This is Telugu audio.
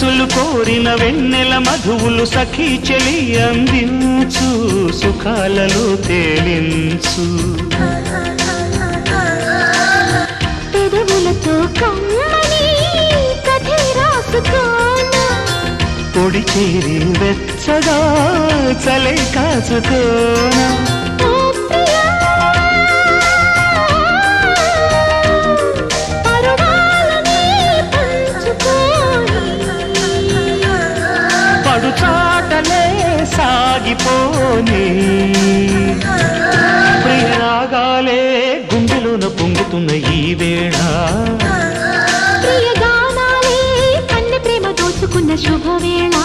మనసులు కోరిన వెన్నెల మధువులు సఖీ చెలి అందించు సుఖాలలో తేలించు పెదవులతో కమ్మని కథే రాసుకోనా పొడి చేరి వెచ్చగా చలే కాచుకోనా పడుచాటలే సాగిపోని ప్రియరాగాలే గుండెలోన పొంగుతున్న ఈ వేళ ప్రియగానాలే కన్నె ప్రేమ దోచుకున్న శుభవేళ